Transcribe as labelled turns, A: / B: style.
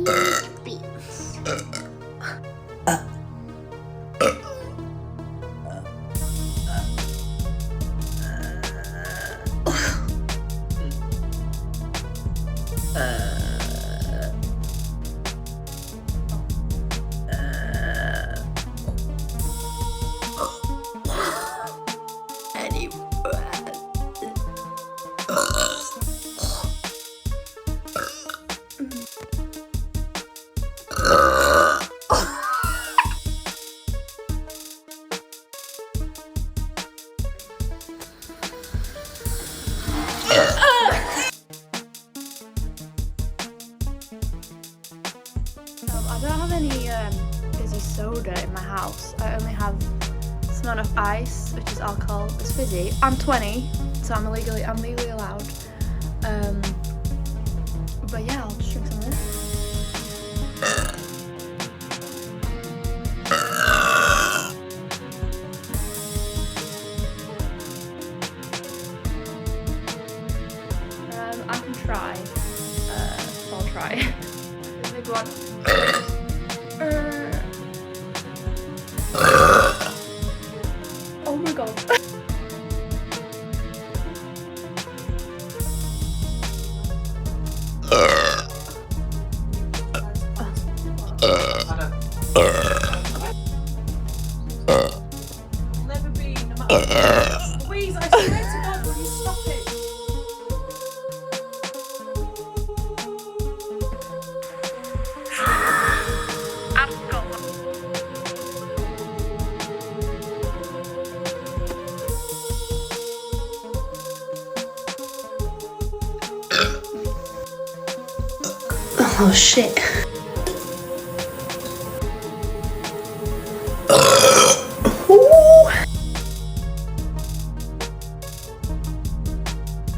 A: Beats. Any breath. I don't have any fizzy soda in my house. I only have Smirnoff Ice, which is alcohol. It's fizzy. I'm 20, so I'm legally allowed. But yeah, I'll just drink some of this. I can try. So I'll try. The big one. Oh my god.
B: Never be, no matter. Louise, I swear to God, will you stop it?
A: Oh shit.